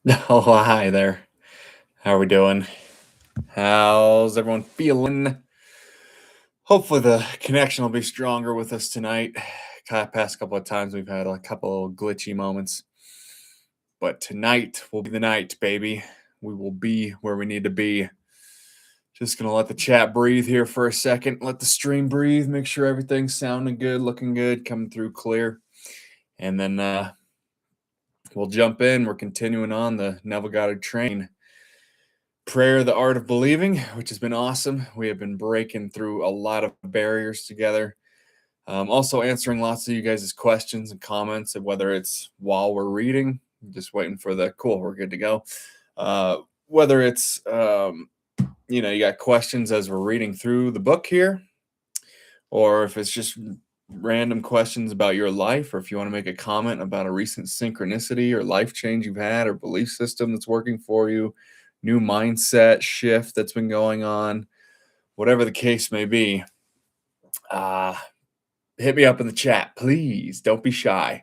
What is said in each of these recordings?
Oh, hi there. How are we doing? How's everyone feeling? Hopefully the connection will be stronger with us tonight. Past couple of times we've had a couple of glitchy moments, but tonight will be the night, baby. We will be where we need to be. Just gonna let the chat breathe here for a second. Let the stream breathe. Make sure everything's sounding good, looking good, coming through clear, and then we'll jump in. We're continuing on the Neville Goddard train. Prayer, the art of believing, which has been awesome. We have been breaking through a lot of barriers together. Also answering lots of you guys' questions and comments, and whether it's while we're reading, just waiting for the cool, we're good to go. Whether it's you got questions as we're reading through the book here, or if it's just random questions about your life, or if you want to make a comment about a recent synchronicity or life change you've had or belief system that's working for you, new mindset shift that's been going on, whatever the case may be, uh, hit me up in the chat, please. Don't be shy.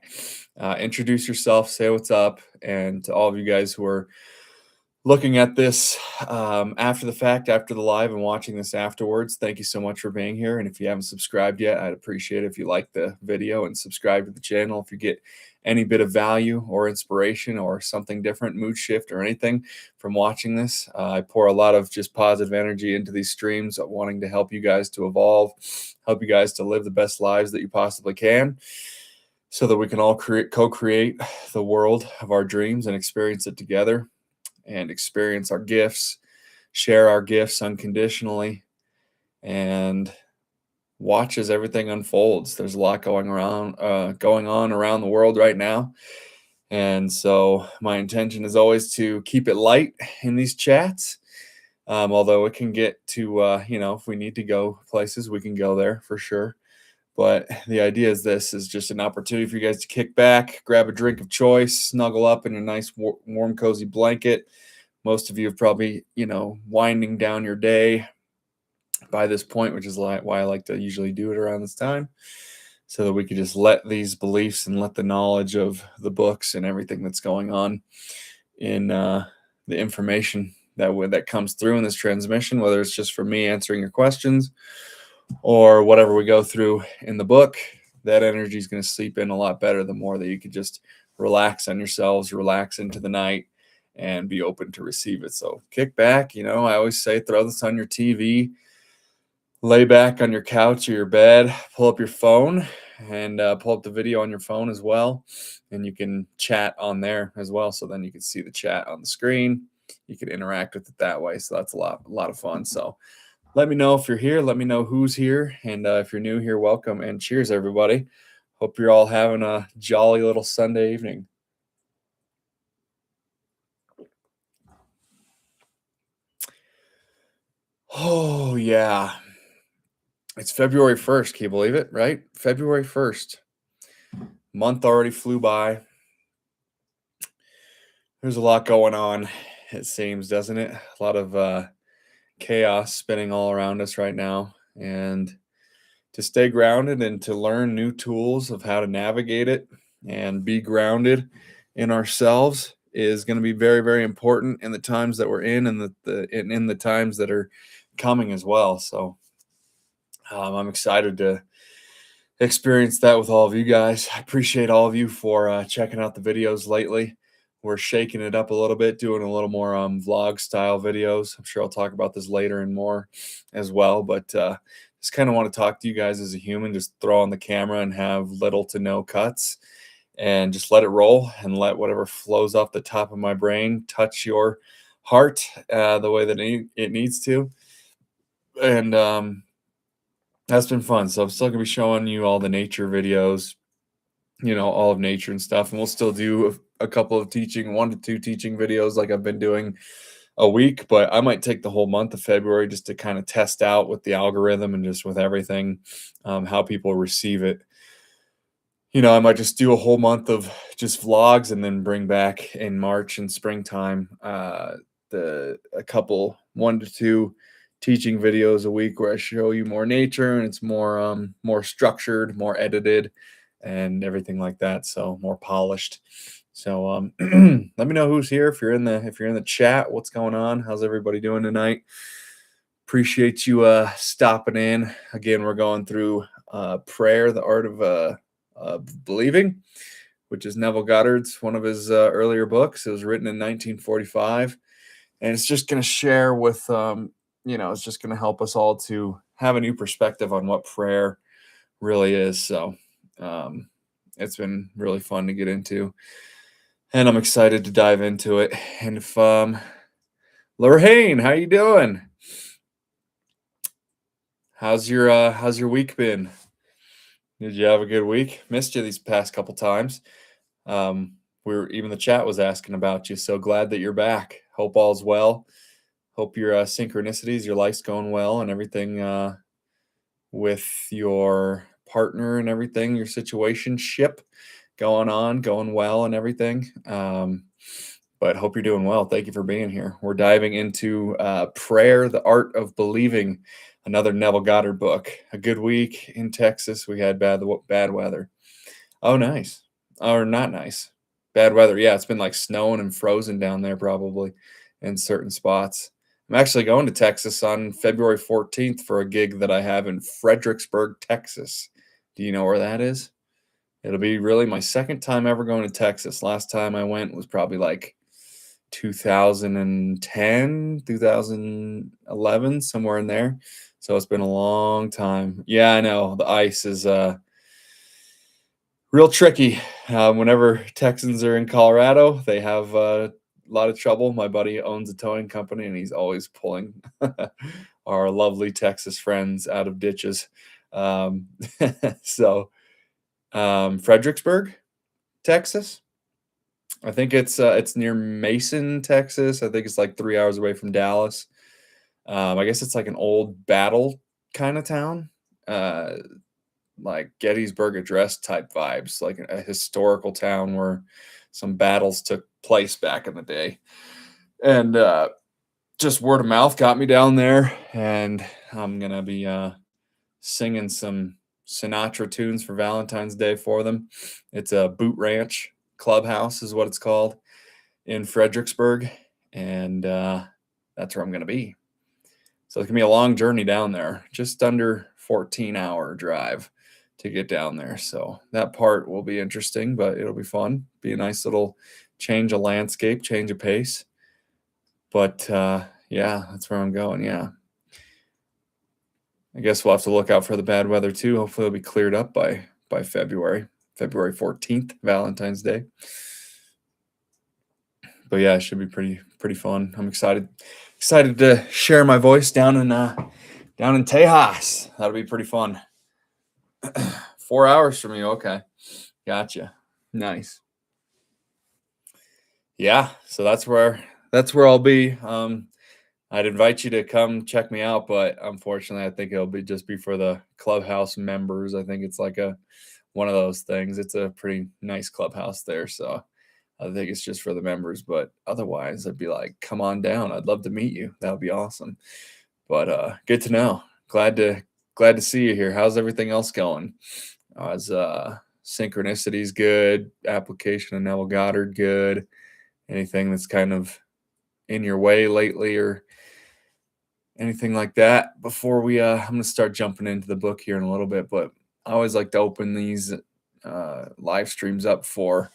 Introduce yourself, say what's up. And to all of you guys who are looking at this after the fact, after the live, and watching this afterwards, thank you so much for being here. And if you haven't subscribed yet, I'd appreciate it if you like the video and subscribe to the channel. If you get any bit of value or inspiration or something different, mood shift or anything from watching this, I pour a lot of just positive energy into these streams, wanting to help you guys to evolve, help you guys to live the best lives that you possibly can, so that we can all co-create the world of our dreams and experience it together, and experience our gifts, share our gifts unconditionally, and watch as everything unfolds. There's a lot going on around the world right now. And so my intention is always to keep it light in these chats. Although it can get to, if we need to go places, we can go there for sure. But the idea is this is just an opportunity for you guys to kick back, grab a drink of choice, snuggle up in a nice, warm, cozy blanket. Most of you have probably, winding down your day by this point, which is why I like to usually do it around this time, so that we could just let these beliefs and let the knowledge of the books and everything that's going on in the information that comes through in this transmission, whether it's just for me answering your questions or whatever we go through in the book, that energy is going to sleep in a lot better the more that you could just relax on yourselves, relax into the night, and be open to receive it. So kick back. I always say throw this on your TV, lay back on your couch or your bed, pull up your phone, and pull up the video on your phone as well. And you can chat on there as well. So then you can see the chat on the screen. You can interact with it that way. So that's a lot of fun. So let me know if you're here. Let me know who's here. And if you're new here, welcome and cheers, everybody. Hope you're all having a jolly little Sunday evening. Oh, yeah. It's February 1st. Can you believe it, right? February 1st. Month already flew by. There's a lot going on, it seems, doesn't it? A lot of chaos spinning all around us right now. And to stay grounded and to learn new tools of how to navigate it and be grounded in ourselves is going to be very, very important in the times that we're in, and in the times that are coming as well. So I'm excited to experience that with all of you guys. I appreciate all of you for checking out the videos lately. We're shaking it up a little bit, doing a little more vlog style videos. I'm sure I'll talk about this later and more as well, but just kind of want to talk to you guys as a human, just throw on the camera and have little to no cuts and just let it roll, and let whatever flows off the top of my brain touch your heart the way that it needs to. And that's been fun. So I'm still gonna be showing you all the nature videos, all of nature and stuff. And we'll still do a couple of 1 to 2 teaching videos like I've been doing a week, but I might take the whole month of February just to kind of test out with the algorithm and just with everything, how people receive it. I might just do a whole month of just vlogs, and then bring back in March and springtime a couple 1 to 2 teaching videos a week where I show you more nature, and it's more structured, more edited, and everything like that. So more polished. So let me know who's here. If you're in the chat, what's going on? How's everybody doing tonight? Appreciate you stopping in. Again, we're going through Prayer, the Art of Believing, which is Neville Goddard's, one of his earlier books. It was written in 1945. And it's just going to share with, it's just going to help us all to have a new perspective on what prayer really is. So it's been really fun to get into. And I'm excited to dive into it. And if, Lorraine, how you doing? How's your week been? Did you have a good week? Missed you these past couple times. Even the chat was asking about you. So glad that you're back. Hope all's well. Hope your synchronicities, your life's going well, and everything with your partner and everything, your situationship going well and everything. But hope you're doing well. Thank you for being here. We're diving into Prayer, the Art of Believing, another Neville Goddard book. A good week in Texas. We had bad weather. Oh, nice. Or not nice. Bad weather. Yeah, it's been like snowing and frozen down there probably in certain spots. I'm actually going to Texas on February 14th for a gig that I have in Fredericksburg, Texas. Do you know where that is? It'll be really my second time ever going to Texas. Last time I went was probably like 2010, 2011, somewhere in there. So it's been a long time. Yeah, I know. The ice is real tricky. Whenever Texans are in Colorado, they have a lot of trouble. My buddy owns a towing company, and he's always pulling our lovely Texas friends out of ditches. Fredericksburg, Texas. I think it's near Mason, Texas. I think it's like 3 hours away from Dallas. I guess it's like an old battle kind of town, like Gettysburg Address type vibes, like a historical town where some battles took place back in the day. And just word of mouth got me down there, and I'm gonna be singing some Sinatra tunes for Valentine's Day for them. It's a boot ranch clubhouse is what it's called in Fredericksburg, and that's where I'm going to be. So it's going to be a long journey down there, just under 14-hour drive to get down there. So that part will be interesting, but it'll be fun. Be a nice little change of landscape, change of pace. But yeah, that's where I'm going. Yeah. I guess we'll have to look out for the bad weather too. Hopefully it'll be cleared up by February 14th, Valentine's Day. But yeah, it should be pretty fun. I'm excited to share my voice down in Tejas. That'll be pretty fun. 4 hours from you. Okay. Gotcha. Nice. Yeah, so that's where I'll be. I'd invite you to come check me out, but unfortunately, I think it'll just be for the clubhouse members. I think it's like one of those things. It's a pretty nice clubhouse there, so I think it's just for the members. But otherwise, I'd be like, come on down. I'd love to meet you. That would be awesome. But good to know. Glad to see you here. How's everything else going? How's synchronicities good? Application of Neville Goddard good? Anything that's kind of in your way lately or anything like that before we I'm going to start jumping into the book here in a little bit, but I always like to open these live streams up for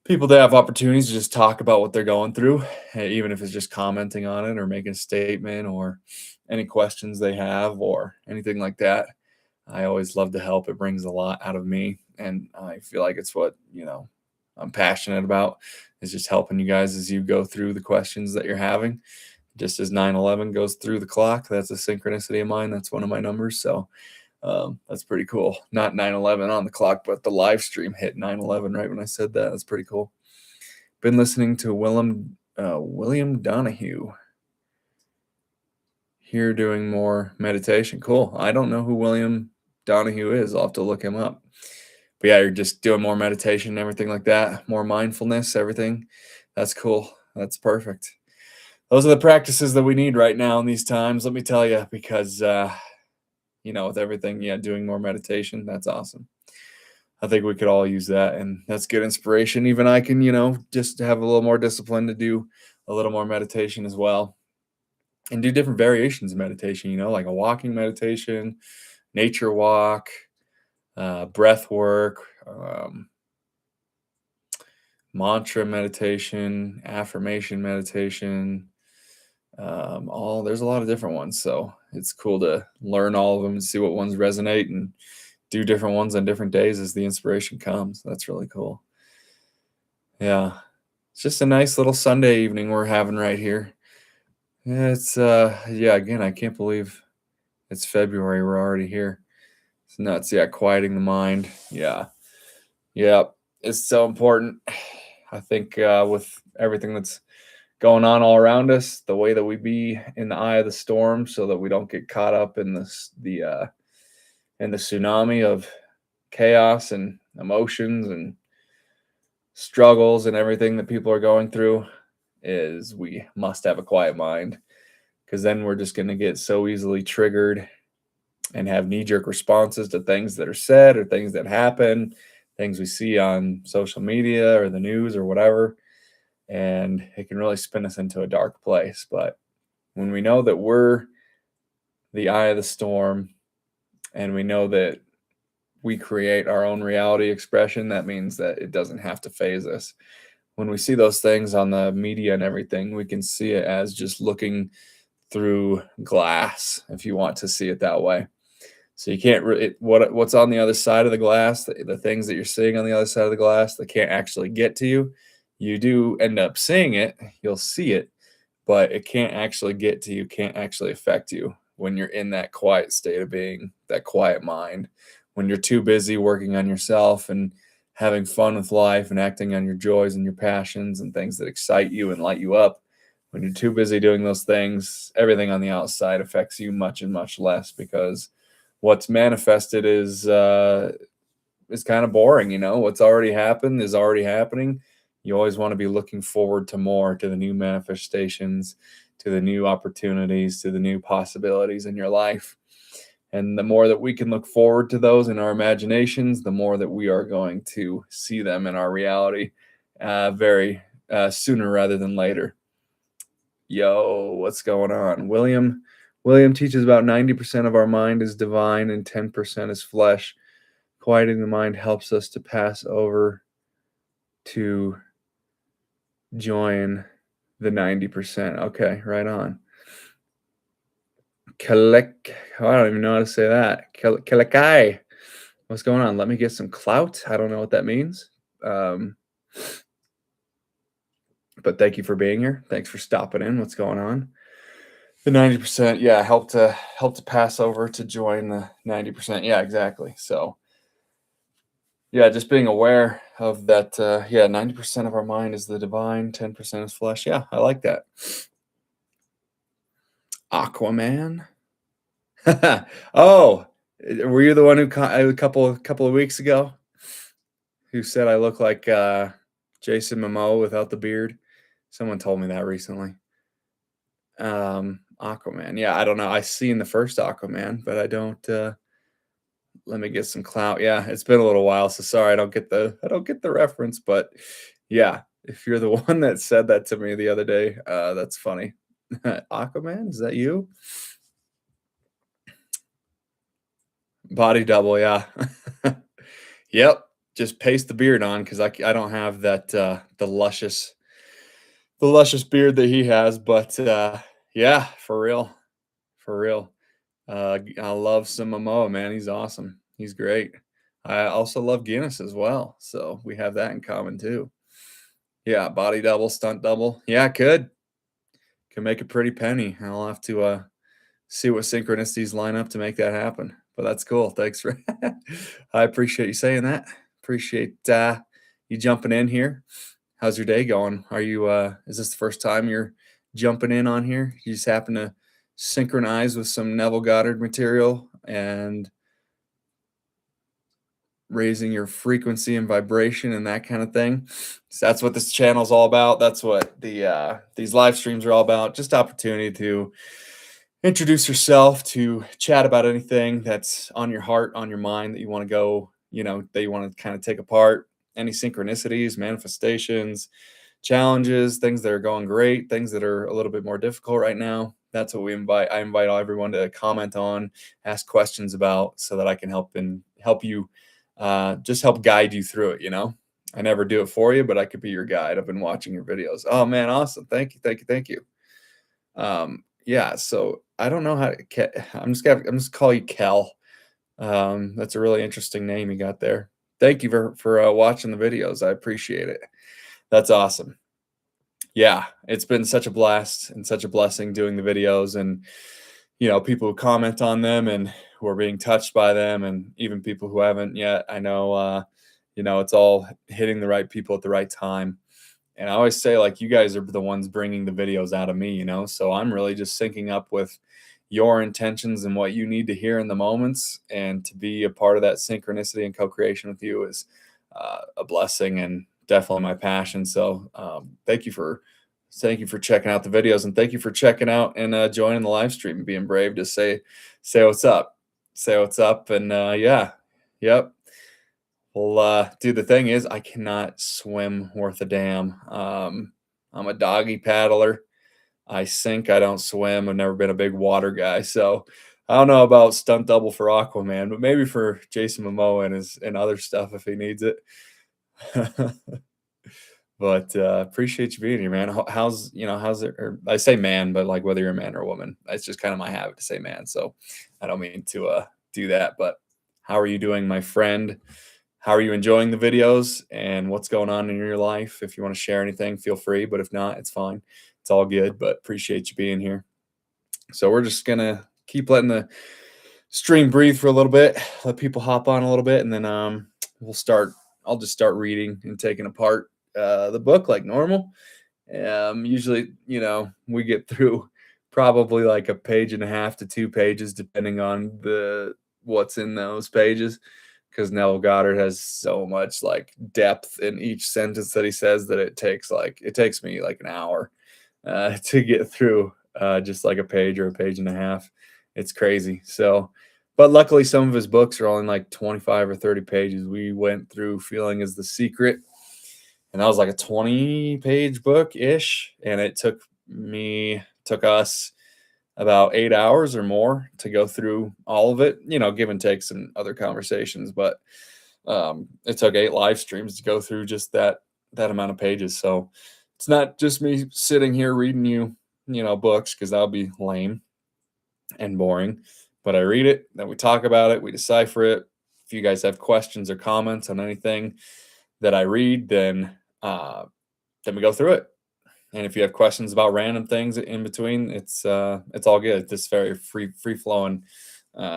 people to have opportunities to just talk about what they're going through, even if it's just commenting on it or making a statement or any questions they have or anything like that. I always love to help. It brings a lot out of me, and I feel like it's what I'm passionate about, is just helping you guys as you go through the questions that you're having. Just as 9/11 goes through the clock, that's a synchronicity of mine. That's one of my numbers. So that's pretty cool. Not 9/11 on the clock, but the live stream hit 9/11 right when I said that. That's pretty cool. Been listening to William Donahue here doing more meditation. Cool. I don't know who William Donahue is. I'll have to look him up. But yeah, you're just doing more meditation and everything like that, more mindfulness, everything. That's cool. That's perfect. Those are the practices that we need right now in these times, let me tell you, because, with everything, doing more meditation, that's awesome. I think we could all use that, and that's good inspiration. Even I can, just have a little more discipline to do a little more meditation as well, and do different variations of meditation, like a walking meditation, nature walk, breath work, mantra meditation, affirmation meditation. There's a lot of different ones, so it's cool to learn all of them and see what ones resonate and do different ones on different days as the inspiration comes. That's really cool. Yeah, it's just a nice little Sunday evening we're having right here. Yeah, it's again, I can't believe it's February. We're already here. It's nuts. Yeah, quieting the mind. Yeah. It's so important. I think with everything that's going on all around us, the way that we be in the eye of the storm, so that we don't get caught up in the tsunami of chaos and emotions and struggles and everything that people are going through, is we must have a quiet mind, because then we're just going to get so easily triggered and have knee-jerk responses to things that are said or things that happen, things we see on social media or the news or whatever, and it can really spin us into a dark place. But when we know that we're the eye of the storm, and we know that we create our own reality expression, that means that it doesn't have to phase us. When we see those things on the media and everything, we can see it as just looking through glass, if you want to see it that way. So you can't really, what's on the other side of the glass, the things that you're seeing on the other side of the glass that can't actually get to you. You do end up seeing it, you'll see it, but it can't actually get to you, can't actually affect you when you're in that quiet state of being, that quiet mind. When you're too busy working on yourself and having fun with life and acting on your joys and your passions and things that excite you and light you up, when you're too busy doing those things, everything on the outside affects you much and much less, because what's manifested is kind of boring. What's already happened is already happening. You always want to be looking forward to more, to the new manifestations, to the new opportunities, to the new possibilities in your life. And the more that we can look forward to those in our imaginations, the more that we are going to see them in our reality very sooner rather than later. Yo, what's going on? William teaches about 90% of our mind is divine and 10% is flesh. Quieting the mind helps us to pass over to join the 90%. Okay, right on. I don't even know how to say that. Kelekai. What's going on? Let me get some clout. I don't know what that means. But thank you for being here. Thanks for stopping in. What's going on? The 90%, yeah, help to pass over to join the 90%. Yeah, exactly. So yeah, just being aware of that. 90% of our mind is the divine, 10% is flesh. Yeah, I like that. Aquaman. Oh, were you the one who a couple of weeks ago who said I look like Jason Momoa without the beard? Someone told me that recently. Aquaman. Yeah, I don't know. I've seen the first Aquaman, but I don't. Let me get some clout. Yeah, it's been a little while, so sorry I don't get the reference. But yeah, if you're the one that said that to me the other day, that's funny. Aquaman, is that you? Body double, yeah. Yep. Just paste the beard on, because I don't have that the luscious beard that he has. But yeah, for real. I love some Momoa, man. He's awesome. He's great. I also love Guinness as well, so we have that in common too. Yeah, body double, stunt double. Yeah, could make a pretty penny. I'll have to see what synchronicities line up to make that happen. But that's cool. Thanks for I appreciate you saying that. Appreciate you jumping in here. How's your day going? Are you is this the first time you're jumping in on here? You just happen to synchronize with some Neville Goddard material and raising your frequency and vibration and that kind of thing. So that's what this channel is all about. That's what these live streams are all about. Just opportunity to introduce yourself, to chat about anything that's on your heart, on your mind, that you want to go, that you want to kind of take apart, any synchronicities, manifestations, challenges, things that are going great, things that are a little bit more difficult right now. That's what I invite everyone to comment on, ask questions about, so that I can help you, just help guide you through it. I never do it for you, but I could be your guide. I've been watching your videos. Oh man, awesome. Thank you. Thank you. Thank you. Yeah, so I don't know how to, I'm just call you Kel. That's a really interesting name you got there. Thank you for watching the videos. I appreciate it. That's awesome. Yeah, it's been such a blast and such a blessing doing the videos, and people who comment on them and who are being touched by them, and even people who haven't yet. I know it's all hitting the right people at the right time. And I always say, like, you guys are the ones bringing the videos out of me, so I'm really just syncing up with your intentions and what you need to hear in the moments, and to be a part of that synchronicity and co-creation with you is a blessing and definitely my passion. So thank you for checking out the videos, and thank you for checking out and joining the live stream and being brave to say what's up, and yeah, yep. Well, dude, the thing is, I cannot swim worth a damn. I'm a doggy paddler. I sink, I don't swim. I've never been a big water guy. So I don't know about stunt double for Aquaman, but maybe for Jason Momoa and other stuff if he needs it. But appreciate you being here, man. How's it? Or I say man, but like whether you're a man or a woman, it's just kind of my habit to say man. So I don't mean to do that. But how are you doing, my friend? How are you enjoying the videos, and what's going on in your life? If you want to share anything, feel free. But if not, it's fine. It's all good. But appreciate you being here. So we're just gonna keep letting the stream breathe for a little bit, let people hop on a little bit, and then we'll start. I'll just start reading and taking apart the book like normal. Usually, we get through probably like a page and a half to 2 pages, depending on what's in those pages, because Neville Goddard has so much like depth in each sentence that he says that it takes me like an hour to get through just like a page or a page and a half. It's crazy. So, but luckily some of his books are only like 25 or 30 pages. We went through Feeling is the Secret, and that was like a 20-page book ish. And it took us about 8 hours or more to go through all of it, give and take some other conversations, but it took 8 live streams to go through just that amount of pages. So it's not just me sitting here reading you, books, because that would be lame and boring. But I read it, then we talk about it, we decipher it. If you guys have questions or comments on anything that I read, then we go through it. And if you have questions about random things in between, it's all good. This very free flowing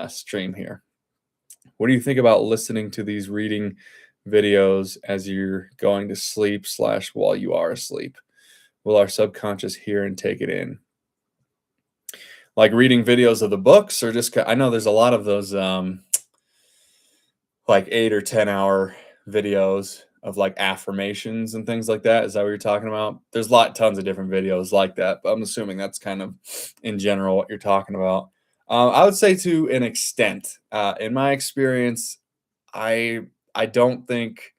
stream here. What do you think about listening to these reading videos as you're going to sleep / while you are asleep? Will our subconscious hear and take it in? Like reading videos of the books, or just, I know there's a lot of those like 8 or 10 hour videos of like affirmations and things like that. Is that what you're talking about? There's tons of different videos like that, but I'm assuming that's kind of in general what you're talking about. I would say to an extent, in my experience, I don't think,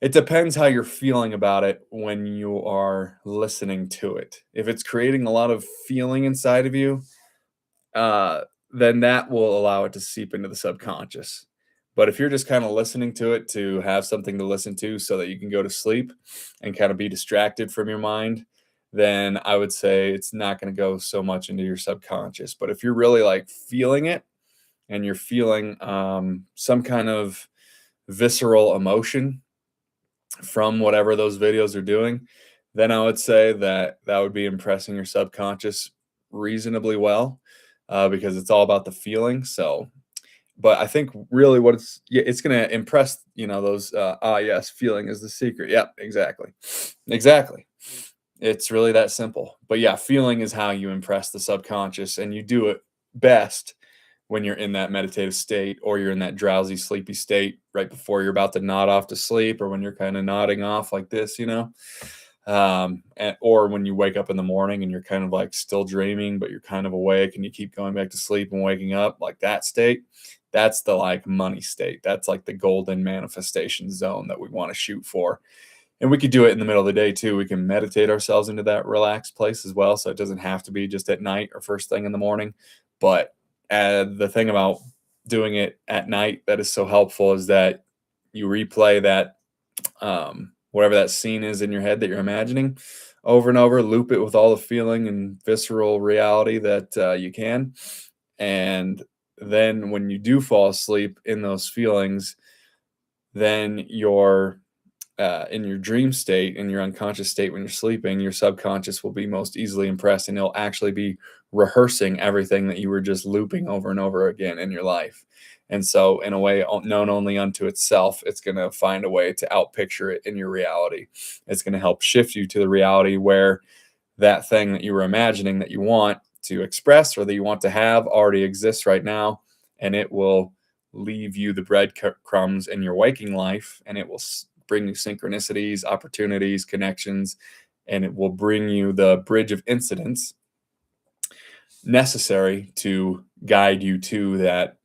it depends how you're feeling about it when you are listening to it. If it's creating a lot of feeling inside of you, then that will allow it to seep into the subconscious. But if you're just kind of listening to it to have something to listen to so that you can go to sleep and kind of be distracted from your mind, then I would say it's not going to go so much into your subconscious. But if you're really like feeling it, and you're feeling some kind of visceral emotion from whatever those videos are doing, then I would say that would be impressing your subconscious reasonably well, because it's all about the feeling. So, but I think really what it's going to impress, those, yes, feeling is the secret. Yep, exactly. It's really that simple. But yeah, feeling is how you impress the subconscious, and you do it best when you're in that meditative state, or you're in that drowsy, sleepy state right before you're about to nod off to sleep, or when you're kind of nodding off like this, or when you wake up in the morning and you're kind of like still dreaming, but you're kind of awake and you keep going back to sleep and waking up, like that state. That's the like money state. That's like the golden manifestation zone that we want to shoot for. And we could do it in the middle of the day too. We can meditate ourselves into that relaxed place as well. So it doesn't have to be just at night or first thing in the morning. But the thing about doing it at night that is so helpful is that you replay that whatever that scene is in your head that you're imagining over and over, loop it with all the feeling and visceral reality that you can. And then when you do fall asleep in those feelings, then you're in your dream state, in your unconscious state when you're sleeping, your subconscious will be most easily impressed, and it'll actually be rehearsing everything that you were just looping over and over again in your life. And so, in a way known only unto itself, it's going to find a way to outpicture it in your reality. It's going to help shift you to the reality where that thing that you were imagining that you want to express or that you want to have already exists right now, and it will leave you the breadcrumbs in your waking life, and it will bring you synchronicities, opportunities, connections, and it will bring you the bridge of incidents necessary to guide you to that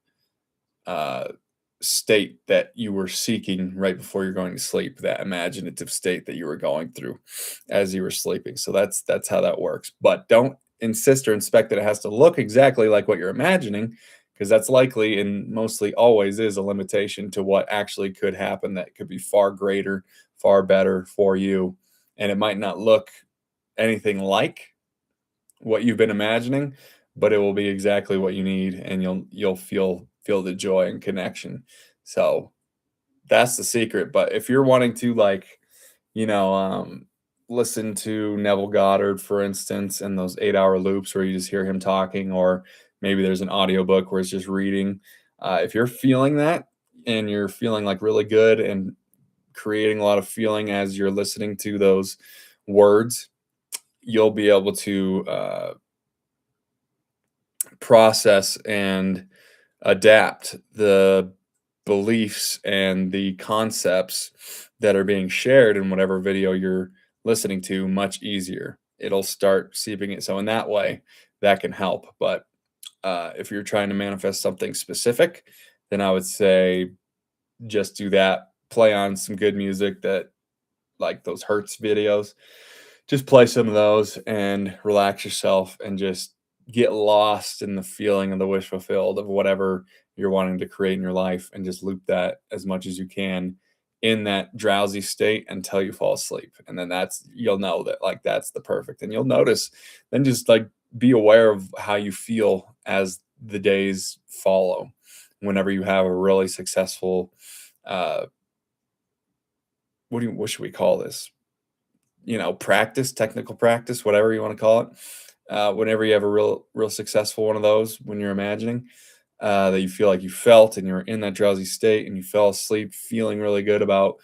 state that you were seeking right before you're going to sleep, that imaginative state that you were going through as you were sleeping. So that's how that works. But don't insist or expect that it has to look exactly like what you're imagining, because that's likely and mostly always is a limitation to what actually could happen that could be far greater, far better for you. And it might not look anything like what you've been imagining, but it will be exactly what you need, and you'll feel the joy and connection. So that's the secret. But if you're wanting to like, you know, listen to Neville Goddard, for instance, and those 8-hour loops where you just hear him talking, or maybe there's an audiobook where it's just reading. If you're feeling that and you're feeling like really good and creating a lot of feeling as you're listening to those words, you'll be able to process and adapt the beliefs and the concepts that are being shared in whatever video you're listening to much easier. It'll start seeping it. So in that way, that can help. But if you're trying to manifest something specific, then I would say just do that. Play on some good music, that like those Hertz videos. Just play some of those and relax yourself and just get lost in the feeling of the wish fulfilled of whatever you're wanting to create in your life, and just loop that as much as you can in that drowsy state until you fall asleep. And then you'll know that like that's the perfect. And you'll notice, then just like be aware of how you feel as the days follow. Whenever you have a really successful what should we call this? Practice, technical practice, whatever you want to call it. Whenever you have a real successful one of those, when you're imagining that you feel like you felt and you're in that drowsy state and you fell asleep feeling really good about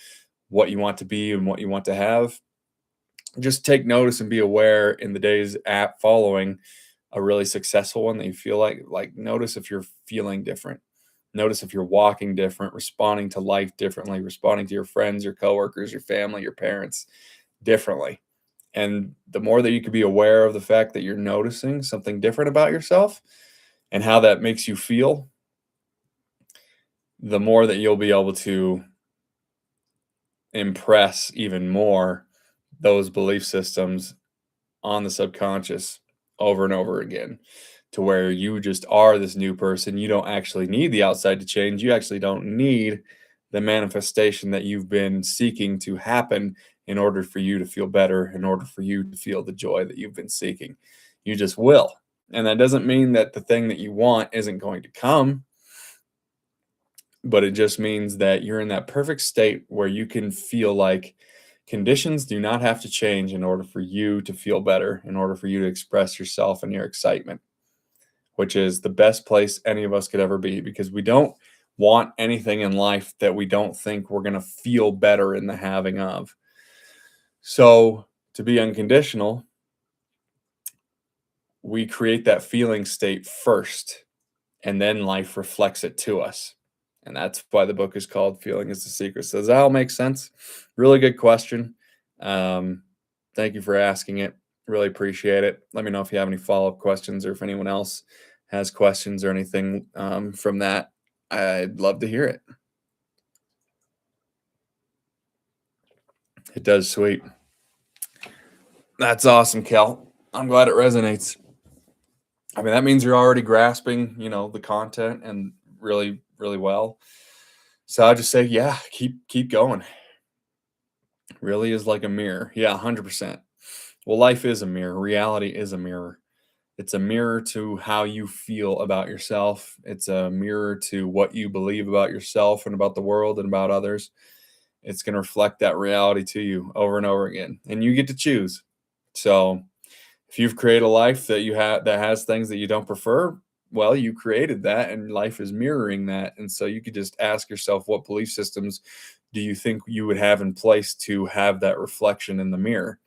what you want to be and what you want to have, just take notice and be aware in the days following a really successful one that you feel like notice if you're feeling different. Notice if you're walking different, responding to life differently, responding to your friends, your coworkers, your family, your parents differently. And the more that you can be aware of the fact that you're noticing something different about yourself and how that makes you feel, the more that you'll be able to impress even more those belief systems on the subconscious over and over again, to where you just are this new person. You don't actually need the outside to change. You actually don't need the manifestation that you've been seeking to happen in order for you to feel better, in order for you to feel the joy that you've been seeking. You just will. And that doesn't mean that the thing that you want isn't going to come, but it just means that you're in that perfect state where you can feel like conditions do not have to change in order for you to feel better, in order for you to express yourself and your excitement, which is the best place any of us could ever be, because we don't want anything in life that we don't think we're going to feel better in the having of. So to be unconditional, we create that feeling state first, and then life reflects it to us. And that's why the book is called Feeling is the Secret. So does that all make sense? Really good question. Thank you for asking it. Really appreciate it. Let me know if you have any follow-up questions, or if anyone else has questions or anything from that. I'd love to hear it. It does, sweet. That's awesome, Kel. I'm glad it resonates. I mean, that means you're already grasping, the content and really, really well. So I just say, yeah, keep going. Really is like a mirror. Yeah, 100%. Well, life is a mirror. Reality is a mirror. It's a mirror to how you feel about yourself. It's a mirror to what you believe about yourself and about the world and about others. It's going to reflect that reality to you over and over again, and you get to choose. So if you've created a life that that has things that you don't prefer, well, you created that, and life is mirroring that. And so you could just ask yourself, what belief systems do you think you would have in place to have that reflection in the mirror?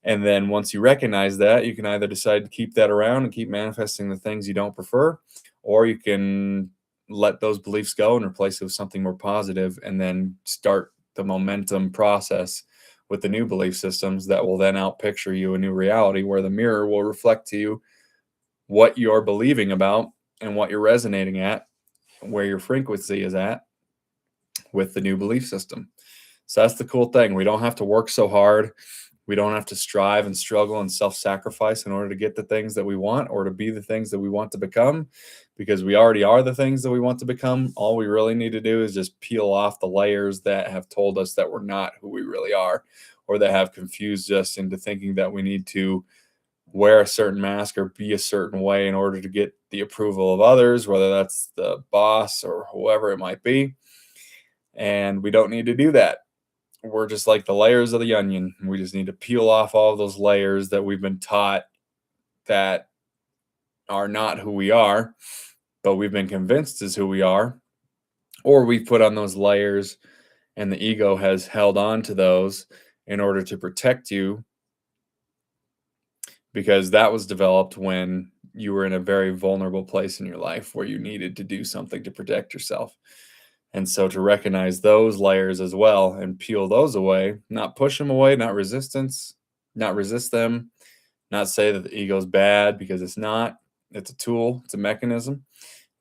And then once you recognize that, you can either decide to keep that around and keep manifesting the things you don't prefer, or you can let those beliefs go and replace it with something more positive, and then start the momentum process with the new belief systems that will then outpicture you a new reality, where the mirror will reflect to you what you're believing about and what you're resonating at, where your frequency is at with the new belief system. So that's the cool thing. We don't have to work so hard. We don't have to strive and struggle and self-sacrifice in order to get the things that we want or to be the things that we want to become, because we already are the things that we want to become. All we really need to do is just peel off the layers that have told us that we're not who we really are, or that have confused us into thinking that we need to wear a certain mask or be a certain way in order to get the approval of others, whether that's the boss or whoever it might be. And we don't need to do that. We're just like the layers of the onion. We just need to peel off all of those layers that we've been taught that are not who we are, but we've been convinced is who we are, or we've put on those layers and the ego has held on to those in order to protect you, because that was developed when you were in a very vulnerable place in your life where you needed to do something to protect yourself. And so to recognize those layers as well and peel those away, not push them away, not resist them, not say that the ego is bad, because it's not. It's a tool, it's a mechanism.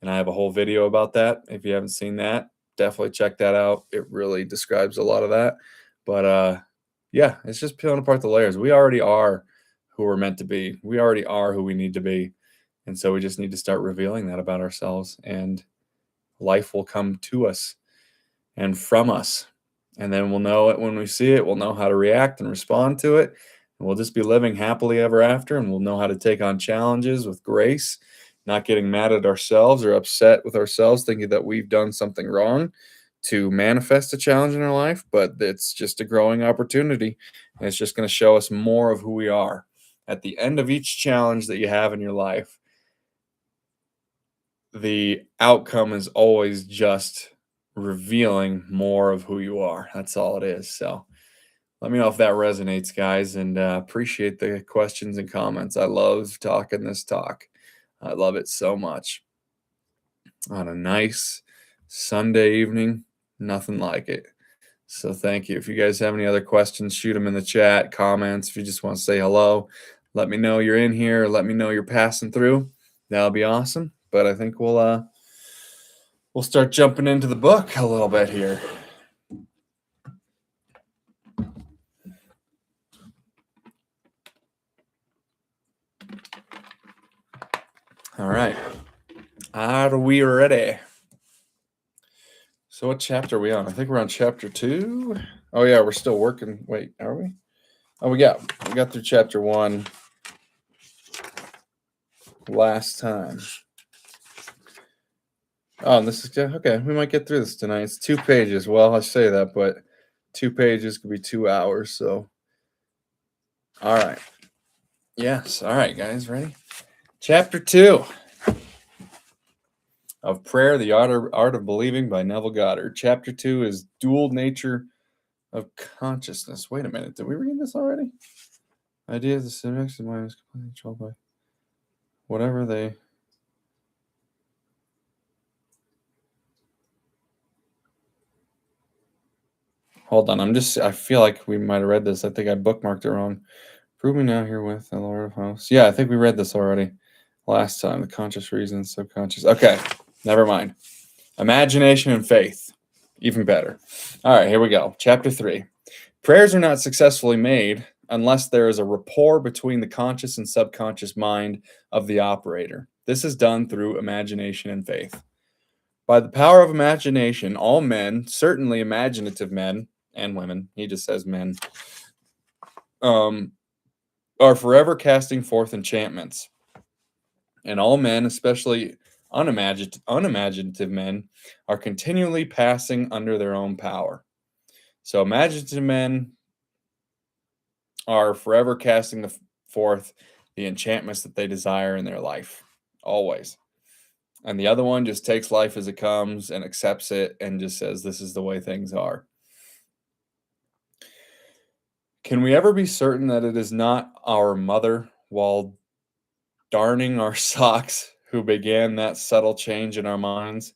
And I have a whole video about that. If you haven't seen that, definitely check that out. It really describes a lot of that. But yeah, it's just peeling apart the layers. We already are who we're meant to be. We already are who we need to be. And so we just need to start revealing that about ourselves, and life will come to us and from us. And then we'll know it when we see it. We'll know how to react and respond to it. And we'll just be living happily ever after. And we'll know how to take on challenges with grace, not getting mad at ourselves or upset with ourselves, thinking that we've done something wrong to manifest a challenge in our life. But it's just a growing opportunity. And it's just going to show us more of who we are. At the end of each challenge that you have in your life, the outcome is always just revealing more of who you are. That's all it is. So let me know if that resonates, guys, and appreciate the questions and comments. I love talking this talk. I love it so much. On a nice Sunday evening, nothing like it. So thank you. If you guys have any other questions, shoot them in the chat, comments. If you just want to say hello, let me know you're in here. Let me know you're passing through. That'll be awesome. But I think we'll start jumping into the book a little bit here. All right. Are we ready? So what chapter are we on? I think we're on chapter 2. Oh yeah, we're still working. Wait, are we? Oh, we got through chapter 1 last time. Oh, and this is okay. We might get through this tonight. It's 2 pages. Well, I say that, but 2 pages could be 2 hours. So, all right. Yes. All right, guys. Ready? Chapter 2 of Prayer, the Art of Believing by Neville Goddard. Chapter 2 is Dual Nature of Consciousness. Wait a minute. Did we read this already? Ideas, the subjects of mind is completely controlled by whatever they... Hold on. I feel like we might have read this. I think I bookmarked it wrong. Prove me now herewith, the Lord of Hosts. Yeah, I think we read this already last time. The conscious reason, subconscious. Okay, never mind. Imagination and faith. Even better. All right, here we go. Chapter 3. Prayers are not successfully made unless there is a rapport between the conscious and subconscious mind of the operator. This is done through imagination and faith. By the power of imagination, all men, certainly imaginative men and women, he just says men, are forever casting forth enchantments. And all men, especially unimaginative men, are continually passing under their own power. So imaginative men are forever casting forth the enchantments that they desire in their life, always. And the other one just takes life as it comes and accepts it and just says, this is the way things are. Can we ever be certain that it is not our mother, while darning our socks, who began that subtle change in our minds?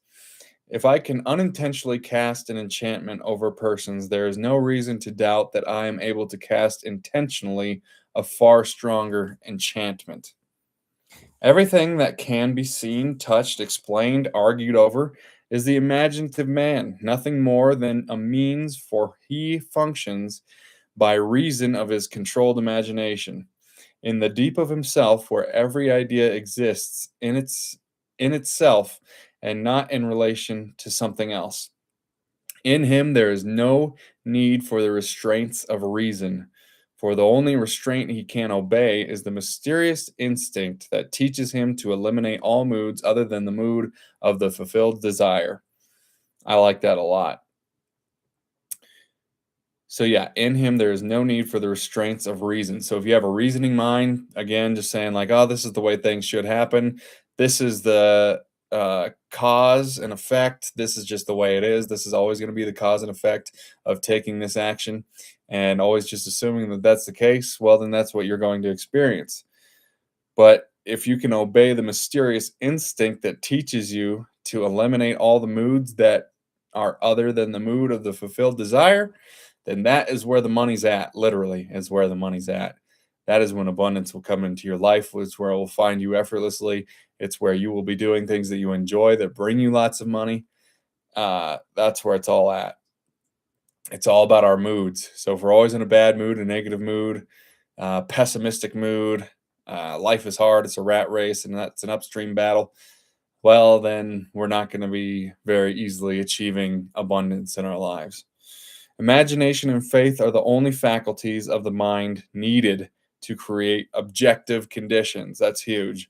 If I can unintentionally cast an enchantment over persons, there is no reason to doubt that I am able to cast intentionally a far stronger enchantment. Everything that can be seen, touched, explained, argued over is the imaginative man, nothing more than a means, for he functions by reason of his controlled imagination. In the deep of himself, where every idea exists in itself and not in relation to something else. In him there is no need for the restraints of reason, for the only restraint he can obey is the mysterious instinct that teaches him to eliminate all moods other than the mood of the fulfilled desire. I like that a lot. So yeah, in him there is no need for the restraints of reason. So if you have a reasoning mind, again, just saying like, oh, this is the way things should happen. This is the cause and effect. This is just the way it is. This is always going to be the cause and effect of taking this action, and always just assuming that that's the case. Well, then that's what you're going to experience. But if you can obey the mysterious instinct that teaches you to eliminate all the moods that are other than the mood of the fulfilled desire, then that is where the money's at. Literally is where the money's at. That is when abundance will come into your life. It's where it will find you effortlessly. It's where you will be doing things that you enjoy that bring you lots of money. That's where it's all at. It's all about our moods. So if we're always in a bad mood, a negative mood, pessimistic mood, life is hard, it's a rat race, and that's an upstream battle, well, then we're not going to be very easily achieving abundance in our lives. Imagination and faith are the only faculties of the mind needed to create objective conditions. That's huge.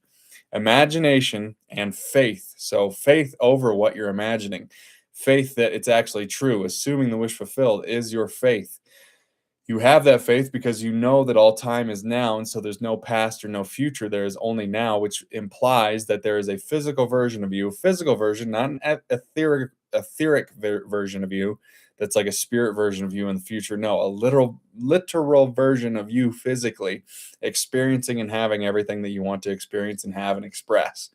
Imagination and faith. So faith over what you're imagining. Faith that it's actually true, assuming the wish fulfilled, is your faith. You have that faith because you know that all time is now, and so there's no past or no future. There is only now, which implies that there is a physical version of you, a physical version, not an etheric version of you that's like a spirit version of you in the future. No, a literal version of you physically experiencing and having everything that you want to experience and have and express.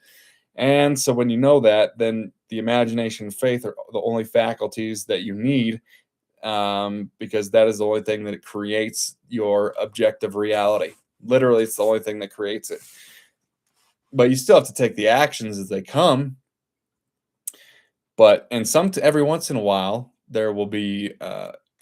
And so when you know that, then the imagination and faith are the only faculties that you need, because that is the only thing that creates your objective reality. Literally, it's the only thing that creates it. But you still have to take the actions as they come. But every once in a while, there will be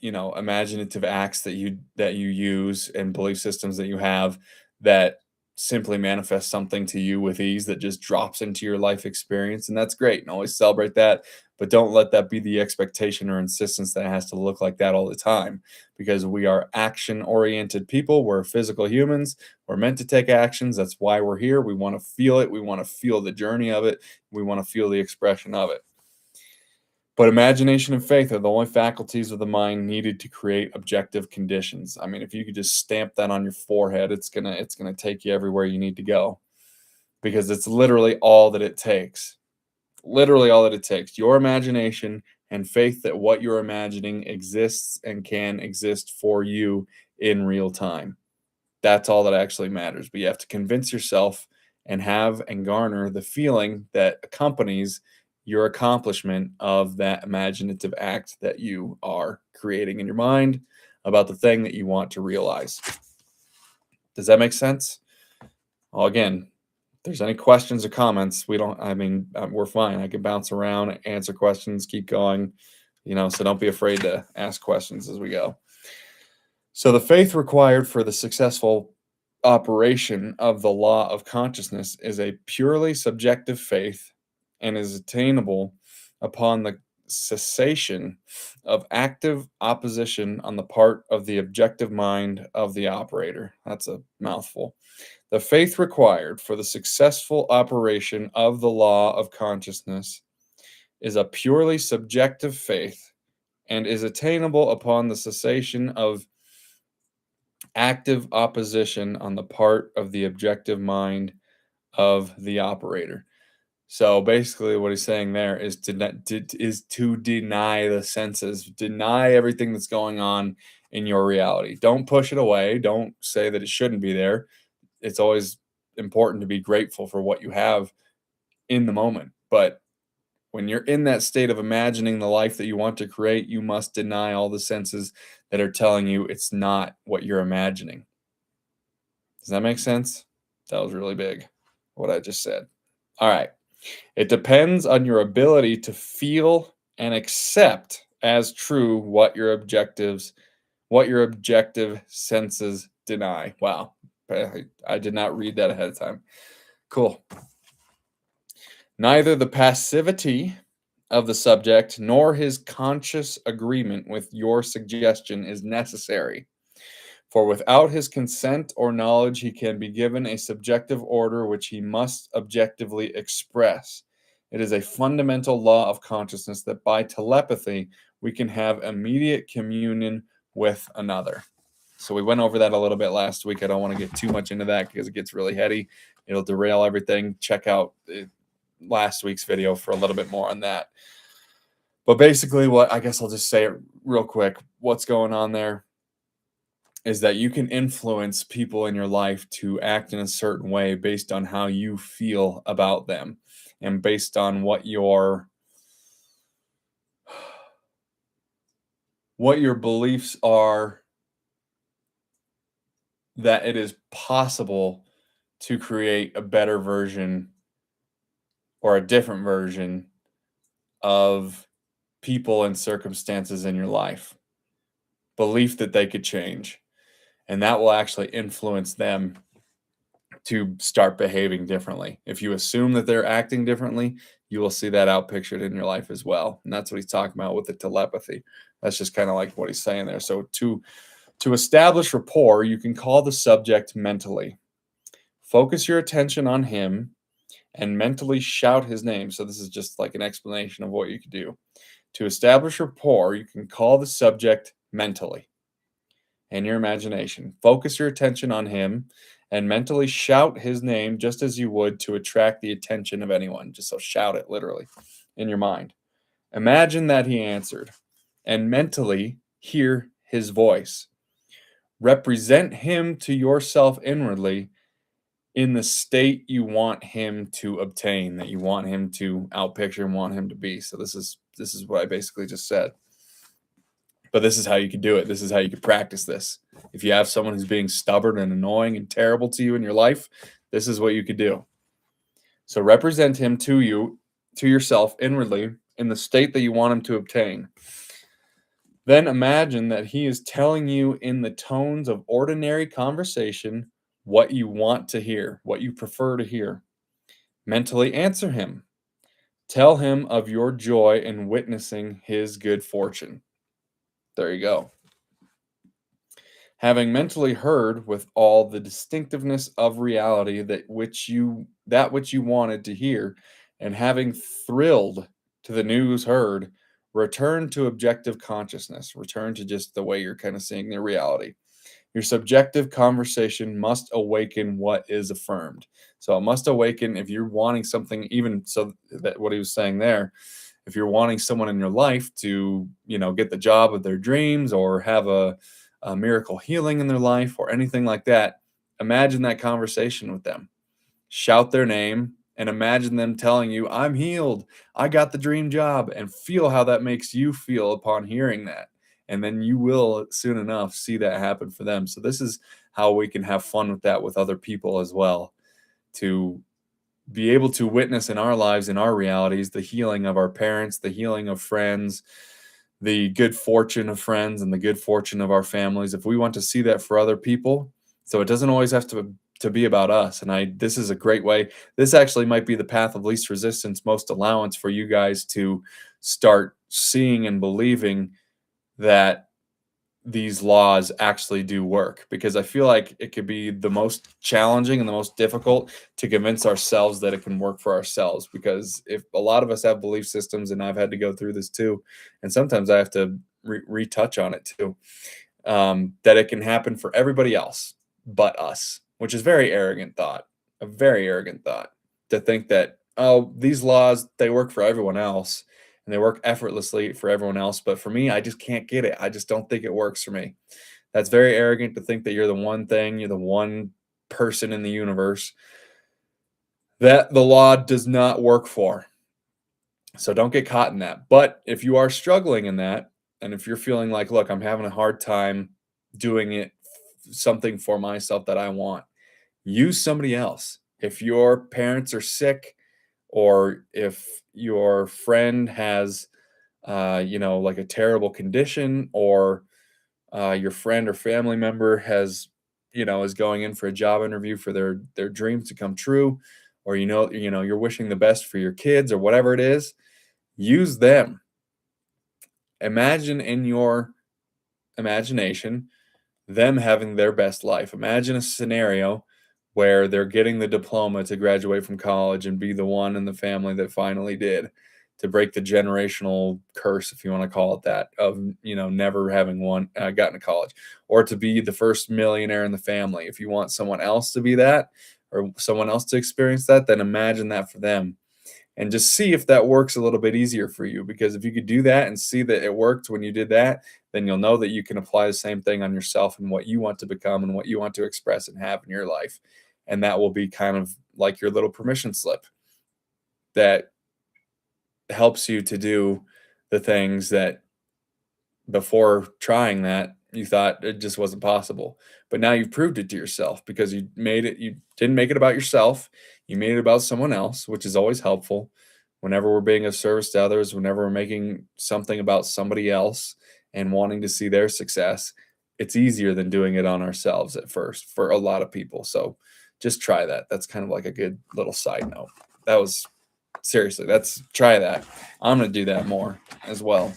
imaginative acts that you use and belief systems that you have that simply manifest something to you with ease that just drops into your life experience, and that's great, and always celebrate that. But don't let that be the expectation or insistence that it has to look like that all the time, because we are action oriented people. We're physical humans. We're meant to take actions. That's why we're here. We want to feel it. We want to feel the journey of it. We want to feel the expression of it. But imagination and faith are the only faculties of the mind needed to create objective conditions. I mean, if you could just stamp that on your forehead, it's gonna take you everywhere you need to go, because it's literally all that it takes. Literally all that it takes. Your imagination and faith that what you're imagining exists and can exist for you in real time. That's all that actually matters. But you have to convince yourself and have and garner the feeling that accompanies your accomplishment of that imaginative act that you are creating in your mind about the thing that you want to realize. Does that make sense? Well, again, there's any questions or comments, we're fine. I can bounce around, answer questions, keep going, so don't be afraid to ask questions as we go. So the faith required for the successful operation of the law of consciousness is a purely subjective faith and is attainable upon the cessation of active opposition on the part of the objective mind of the operator. That's a mouthful. The faith required for the successful operation of the law of consciousness is a purely subjective faith and is attainable upon the cessation of active opposition on the part of the objective mind of the operator. So basically what he's saying there is to deny the senses, deny everything that's going on in your reality. Don't push it away. Don't say that it shouldn't be there. It's always important to be grateful for what you have in the moment. But when you're in that state of imagining the life that you want to create, you must deny all the senses that are telling you it's not what you're imagining. Does that make sense? That was really big, what I just said. All right. It depends on your ability to feel and accept as true what your objective senses deny. Wow. I did not read that ahead of time. Cool. Neither the passivity of the subject nor his conscious agreement with your suggestion is necessary. For without his consent or knowledge, he can be given a subjective order which he must objectively express. It is a fundamental law of consciousness that by telepathy, we can have immediate communion with another. So we went over that a little bit last week. I don't want to get too much into that because it gets really heady. It'll derail everything. Check out last week's video for a little bit more on that. But basically, I guess I'll just say it real quick. What's going on there is that you can influence people in your life to act in a certain way based on how you feel about them and based on what your beliefs are, that it is possible to create a better version or a different version of people and circumstances in your life. Belief that they could change. And that will actually influence them to start behaving differently. If you assume that they're acting differently, you will see that outpictured in your life as well. And that's what he's talking about with the telepathy. That's just kind of like what he's saying there. So to establish rapport, you can call the subject mentally. Focus your attention on him and mentally shout his name. So this is just like an explanation of what you could do. To establish rapport, you can call the subject mentally in your imagination. Focus your attention on him and mentally shout his name just as you would to attract the attention of anyone. Just so shout it literally in your mind. Imagine that he answered and mentally hear his voice. Represent him to yourself inwardly in the state you want him to obtain, that you want him to outpicture and want him to be. So this is what I basically just said. But this is how you can do it. This is how you can practice this. If you have someone who's being stubborn and annoying and terrible to you in your life, this is what you could do. So represent him to yourself inwardly in the state that you want him to obtain. Then imagine that he is telling you in the tones of ordinary conversation what you want to hear, what you prefer to hear. Mentally answer him. Tell him of your joy in witnessing his good fortune. There you go. Having mentally heard with all the distinctiveness of reality that which you wanted to hear, and having thrilled to the news heard, return to objective consciousness. Return to just the way you're kind of seeing the reality. Your subjective conversation must awaken what is affirmed. So it must awaken if you're wanting something, even so that what he was saying there, if you're wanting someone in your life to, get the job of their dreams or have a miracle healing in their life or anything like that, imagine that conversation with them. Shout their name and imagine them telling you, I'm healed, I got the dream job, and feel how that makes you feel upon hearing that. And then you will soon enough see that happen for them. So this is how we can have fun with that with other people as well, to be able to witness in our lives, in our realities, the healing of our parents, the healing of friends, the good fortune of friends, and the good fortune of our families. If we want to see that for other people, so it doesn't always have to be about us. And this is a great way. This actually might be the path of least resistance, most allowance for you guys to start seeing and believing that these laws actually do work, because I feel like it could be the most challenging and the most difficult to convince ourselves that it can work for ourselves. Because if a lot of us have belief systems, and I've had to go through this too, and sometimes I have to retouch on it too, that it can happen for everybody else but us, which is a very arrogant thought to think that, oh, these laws, they work for everyone else and they work effortlessly for everyone else. But for me, I just can't get it. I just don't think it works for me. That's very arrogant to think that you're the one thing, you're the one person in the universe that the law does not work for. So don't get caught in that. But if you are struggling in that, and if you're feeling like, look, I'm having a hard time doing it, something for myself that I want, use somebody else. If your parents are sick, or if your friend has, like a terrible condition, or your friend or family member has, is going in for a job interview for their dreams to come true, or you're wishing the best for your kids, or whatever it is, use them. Imagine in your imagination them having their best life. Imagine a scenario where they're getting the diploma to graduate from college and be the one in the family that finally did, to break the generational curse, if you want to call it that, of never having gotten to college, or to be the first millionaire in the family. If you want someone else to be that, or someone else to experience that, then imagine that for them, and just see if that works a little bit easier for you. Because if you could do that and see that it worked when you did that, then you'll know that you can apply the same thing on yourself and what you want to become and what you want to express and have in your life. And that will be kind of like your little permission slip that helps you to do the things that before trying that you thought it just wasn't possible. But now you've proved it to yourself, because you didn't make it about yourself, you made it about someone else, which is always helpful. Whenever we're being of service to others, whenever we're making something about somebody else and wanting to see their success, it's easier than doing it on ourselves at first for a lot of people. So just try that. That's kind of like a good little side note. That was seriously, try that. I'm going to do that more as well.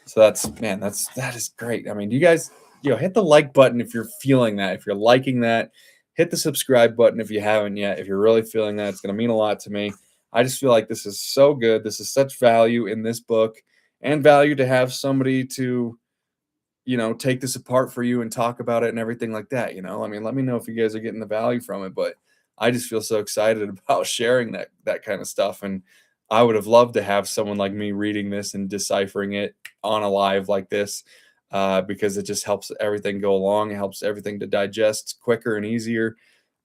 So that is great. I mean, you guys, hit the like button if you're feeling that. If you're liking that, hit the subscribe button if you haven't yet. If you're really feeling that, it's going to mean a lot to me. I just feel like this is so good. This is such value in this book, and value to have somebody to, take this apart for you and talk about it and everything like that. I mean, let me know if you guys are getting the value from it, but I just feel so excited about sharing that kind of stuff. And I would have loved to have someone like me reading this and deciphering it on a live like this, because it just helps everything go along. It helps everything to digest quicker and easier,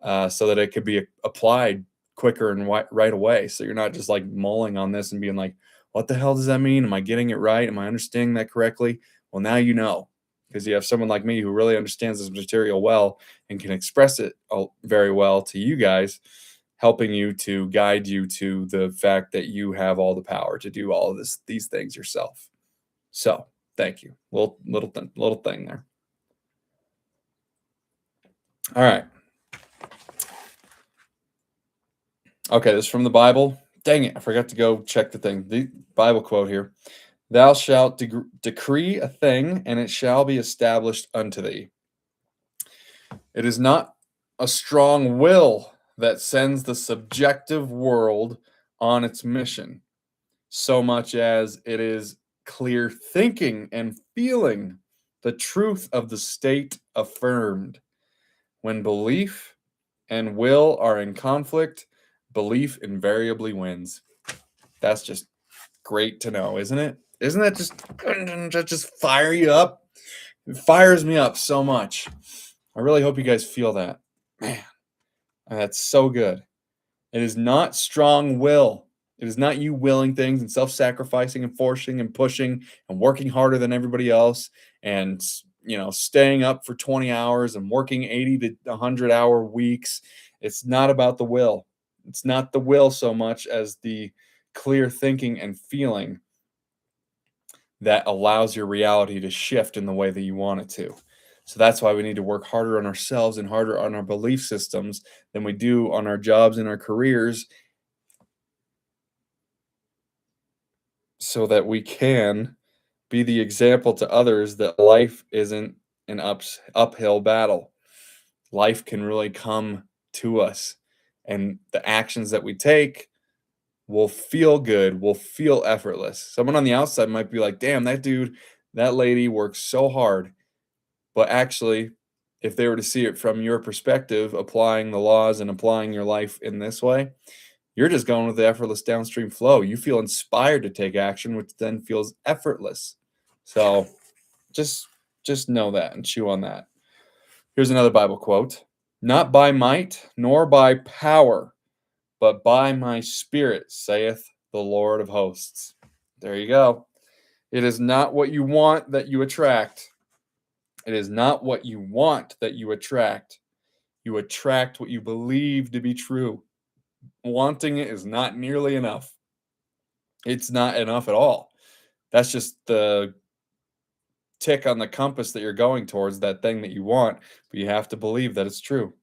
so that it could be applied quicker and right away. So you're not just like mulling on this and being like, what the hell does that mean? Am I getting it right? Am I understanding that correctly? Well, now you know, because you have someone like me who really understands this material well and can express it very well to you guys, helping you to guide you to the fact that you have all the power to do all of these things yourself. So thank you. Little thing there. All right. Okay, this is from the Bible. Dang it, I forgot to go check the thing. The Bible quote here. Thou shalt decree a thing, and it shall be established unto thee. It is not a strong will that sends the subjective world on its mission, so much as it is clear thinking and feeling the truth of the state affirmed. When belief and will are in conflict, belief invariably wins. That's just great to know, isn't it? Isn't that just fire you up? It fires me up so much. I really hope you guys feel that. Man, that's so good. It is not strong will. It is not you willing things and self-sacrificing and forcing and pushing and working harder than everybody else and, staying up for 20 hours and working 80 to 100-hour weeks. It's not about the will. It's not the will so much as the clear thinking and feeling that allows your reality to shift in the way that you want it to. So that's why we need to work harder on ourselves and harder on our belief systems than we do on our jobs and our careers, so that we can be the example to others that life isn't an uphill battle. Life can really come to us, and the actions that we take will feel good, will feel effortless. Someone on the outside might be like, damn, that dude, that lady works so hard. But actually, if they were to see it from your perspective, applying the laws and applying your life in this way, you're just going with the effortless downstream flow. You feel inspired to take action, which then feels effortless. So just know that and chew on that. Here's another Bible quote. Not by might nor by power, but by my spirit, saith the Lord of hosts. There you go. It is not what you want that you attract. It is not what you want that you attract. You attract what you believe to be true. Wanting it is not nearly enough. It's not enough at all. That's just the tick on the compass that you're going towards, that thing that you want, but you have to believe that it's true.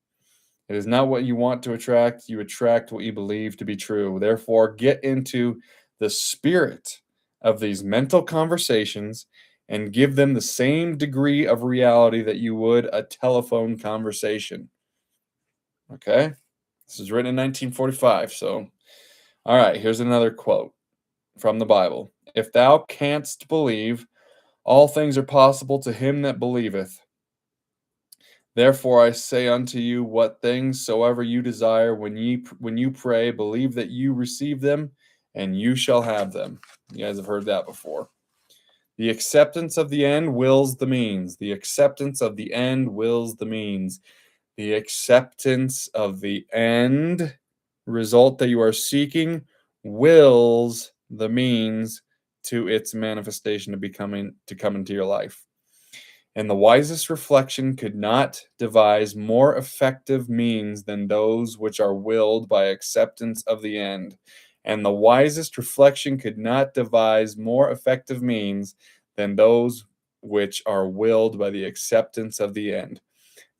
It is not what you want to attract. You attract what you believe to be true. Therefore, get into the spirit of these mental conversations and give them the same degree of reality that you would a telephone conversation. Okay? This is written in 1945. So, all right, here's another quote from the Bible. If thou canst believe, all things are possible to him that believeth. Therefore I say unto you, what things soever you desire, when you pray, believe that you receive them, and you shall have them. You guys have heard that before. The acceptance of the end wills the means. The acceptance of the end wills the means. The acceptance of the end result that you are seeking wills the means to its manifestation to come into your life. And the wisest reflection could not devise more effective means than those which are willed by acceptance of the end. And the wisest reflection could not devise more effective means than those which are willed by the acceptance of the end.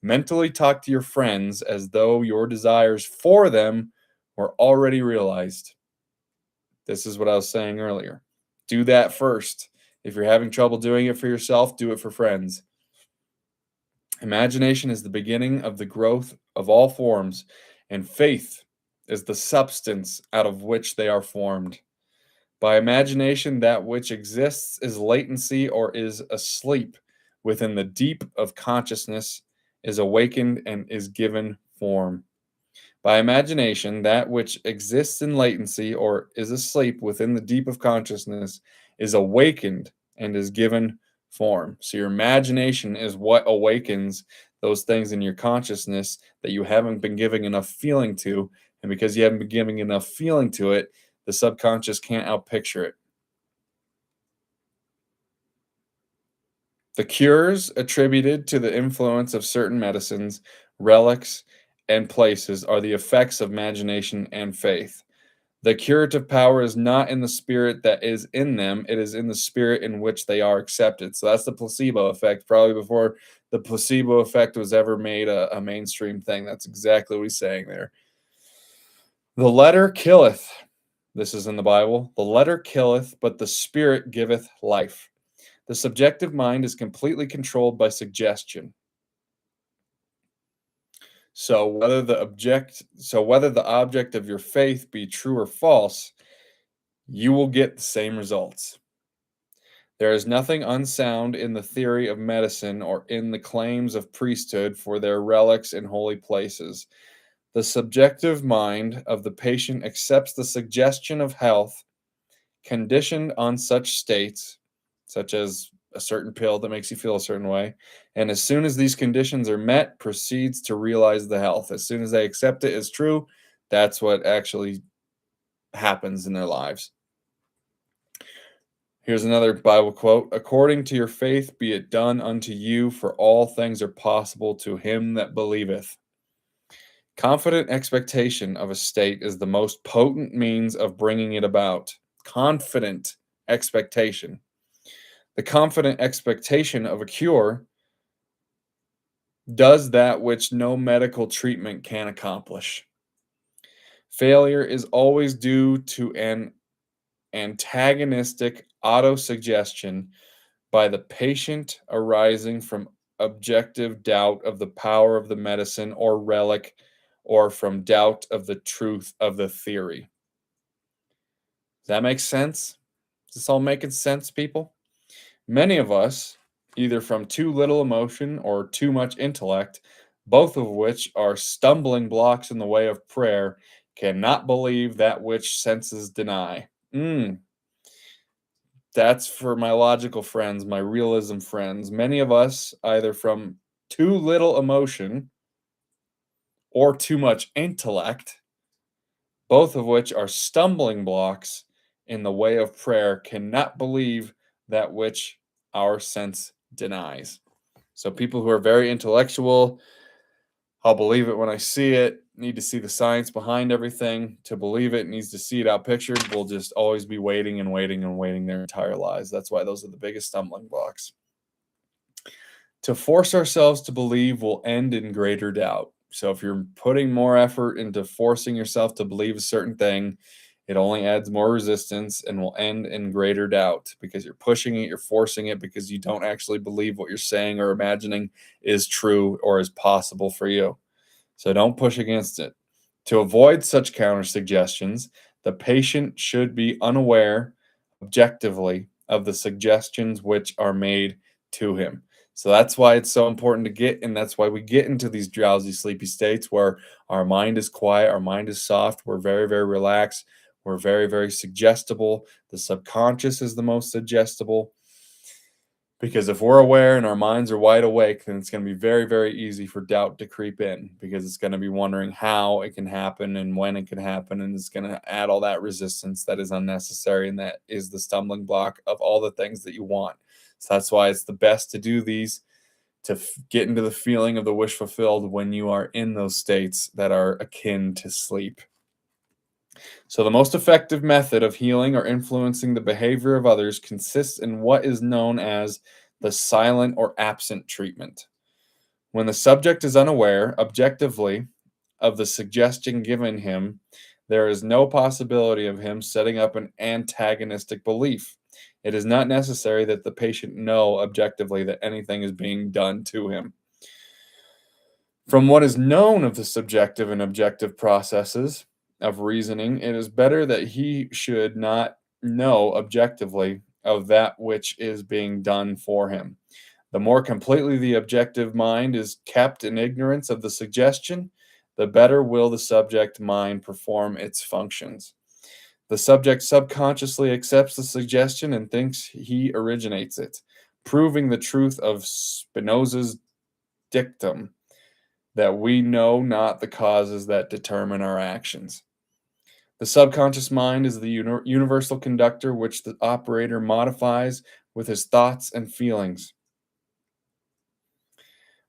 Mentally talk to your friends as though your desires for them were already realized. This is what I was saying earlier. Do that first. If you're having trouble doing it for yourself, do it for friends. Imagination is the beginning of the growth of all forms, and faith is the substance out of which they are formed. By imagination, that which exists is latency or is asleep within the deep of consciousness, is awakened and is given form. By imagination, that which exists in latency or is asleep within the deep of consciousness is awakened and is given form. So your imagination is what awakens those things in your consciousness that you haven't been giving enough feeling to. And because you haven't been giving enough feeling to it, the subconscious can't outpicture it. The cures attributed to the influence of certain medicines, relics, and places are the effects of imagination and faith. The curative power is not in the spirit that is in them, it is in the spirit in which they are accepted. So that's the placebo effect, probably before the placebo effect was ever made a mainstream thing. That's exactly what he's saying there. The letter killeth. This is in the Bible. The letter killeth, but the spirit giveth life. The subjective mind is completely controlled by suggestion. So whether the object of your faith be true or false, you will get the same results. There is nothing unsound in the theory of medicine or in the claims of priesthood for their relics in holy places. The subjective mind of the patient accepts the suggestion of health, conditioned on such states, such as a certain pill that makes you feel a certain way, and as soon as these conditions are met, proceeds to realize the health. As soon as they accept it as true, that's what actually happens in their lives. Here's another Bible quote. According to your faith be it done unto you, for all things are possible to him that believeth. Confident expectation of a state is the most potent means of bringing it about. Confident expectation. The confident expectation of a cure does that which no medical treatment can accomplish. Failure is always due to an antagonistic autosuggestion by the patient arising from objective doubt of the power of the medicine or relic, or from doubt of the truth of the theory. Does that make sense? Is this all making sense, people? Many of us, either from too little emotion or too much intellect, both of which are stumbling blocks in the way of prayer, cannot believe that which senses deny. That's for my logical friends, my realism friends. Many of us, either from too little emotion or too much intellect, both of which are stumbling blocks in the way of prayer, cannot believe that which our sense denies. So people who are very intellectual, I'll believe it when I see it, need to see the science behind everything. To believe it needs to see it out pictured, will just always be waiting and waiting and waiting their entire lives. That's why those are the biggest stumbling blocks. To force ourselves to believe will end in greater doubt. So if you're putting more effort into forcing yourself to believe a certain thing, it only adds more resistance and will end in greater doubt, because you're pushing it, you're forcing it, because you don't actually believe what you're saying or imagining is true or is possible for you. So don't push against it. To avoid such counter suggestions, the patient should be unaware objectively of the suggestions which are made to him. So that's why it's so important to get, and that's why we get into these drowsy, sleepy states where our mind is quiet, our mind is soft, we're very, very relaxed, we're very, very suggestible. The subconscious is the most suggestible, because if we're aware and our minds are wide awake, then it's going to be very, very easy for doubt to creep in, because it's going to be wondering how it can happen and when it can happen. And it's going to add all that resistance that is unnecessary. And that is the stumbling block of all the things that you want. So that's why it's the best to do these, to get into the feeling of the wish fulfilled when you are in those states that are akin to sleep. So the most effective method of healing or influencing the behavior of others consists in what is known as the silent or absent treatment. When the subject is unaware, objectively, of the suggestion given him, there is no possibility of him setting up an antagonistic belief. It is not necessary that the patient know objectively that anything is being done to him. From what is known of the subjective and objective processes of reasoning, it is better that he should not know objectively of that which is being done for him. The more completely the objective mind is kept in ignorance of the suggestion, the better will the subject mind perform its functions. The subject subconsciously accepts the suggestion and thinks he originates it, proving the truth of Spinoza's dictum that we know not the causes that determine our actions. The subconscious mind is the universal conductor which the operator modifies with his thoughts and feelings.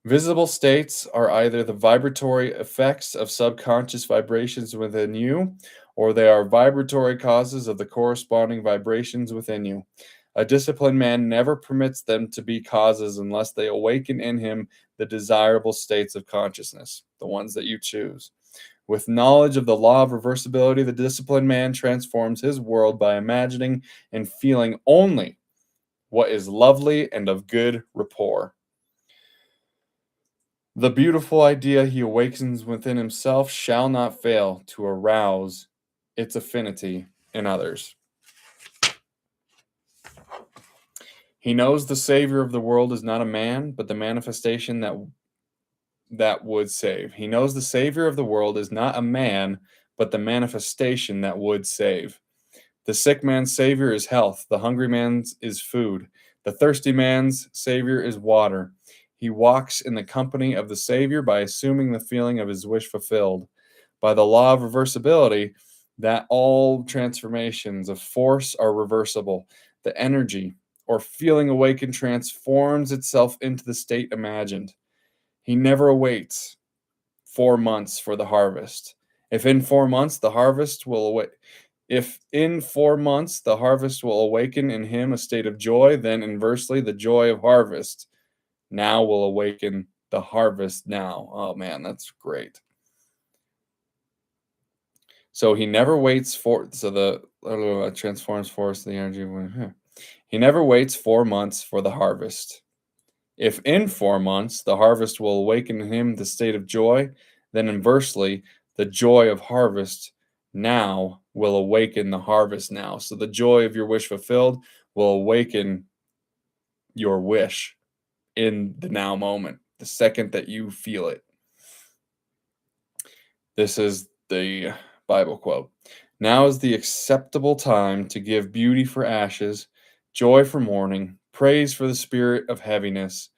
Visible states are either the vibratory effects of subconscious vibrations within you, or they are vibratory causes of the corresponding vibrations within you. A disciplined man never permits them to be causes unless they awaken in him the desirable states of consciousness, the ones that you choose. With knowledge of the law of reversibility, the disciplined man transforms his world by imagining and feeling only what is lovely and of good rapport. The beautiful idea he awakens within himself shall not fail to arouse its affinity in others. He knows the Savior of the world is not a man, but the manifestation that would save. He knows the Savior of the world is not a man, but the manifestation that would save. The sick man's Savior is health. The hungry man's is food. The thirsty man's Savior is water. He walks in the company of the Savior by assuming the feeling of his wish fulfilled. By the law of reversibility, that all transformations of force are reversible. The energy or feeling awakened transforms itself into the state imagined. He never awaits 4 months for the harvest. If in 4 months the harvest will await. If in 4 months the harvest will awaken in him a state of joy, then inversely the joy of harvest now will awaken the harvest now. Oh man, that's great. So he never waits for, so the transforms force the energy. He never waits 4 months for the harvest. If in 4 months the harvest will awaken in him the state of joy, then inversely the joy of harvest now will awaken the harvest now. So the joy of your wish fulfilled will awaken your wish in the now moment, the second that you feel it. This is the Bible quote. Now is the acceptable time to give beauty for ashes, joy for mourning, praise for the spirit of heaviness,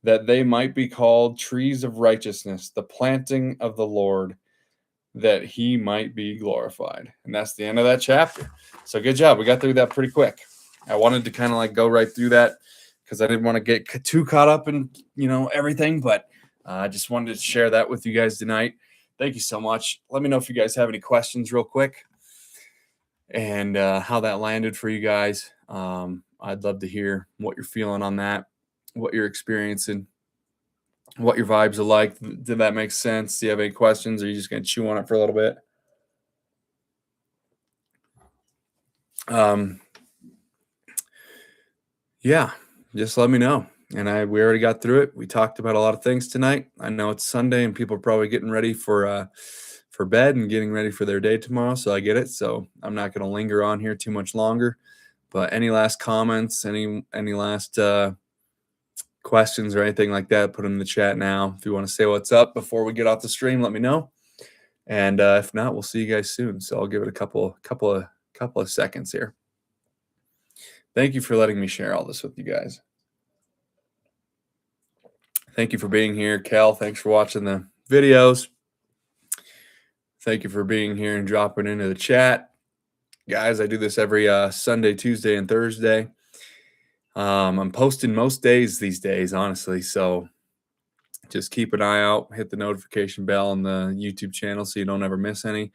that they might be called trees of righteousness, the planting of the Lord, that he might be glorified. And that's the end of that chapter. So good job. We got through that pretty quick. I wanted to kind of like go right through that because I didn't want to get too caught up in, everything, but I just wanted to share that with you guys tonight. Thank you so much. Let me know if you guys have any questions real quick and how that landed for you guys. I'd love to hear what you're feeling on that, what you're experiencing, what your vibes are like. Did that make sense? Do you have any questions? Or are you just going to chew on it for a little bit? Yeah, just let me know. And we already got through it. We talked about a lot of things tonight. I know it's Sunday and people are probably getting ready for bed and getting ready for their day tomorrow. So I get it. So I'm not going to linger on here too much longer. But any last comments, any last questions or anything like that, put them in the chat now. If you want to say what's up before we get off the stream, let me know. And if not, we'll see you guys soon. So I'll give it a couple of seconds here. Thank you for letting me share all this with you guys. Thank you for being here. Cal, thanks for watching the videos. Thank you for being here and dropping into the chat. Guys, I do this every Sunday, Tuesday, and Thursday. I'm posting most days these days, honestly. So just keep an eye out. Hit the notification bell on the YouTube channel so you don't ever miss any.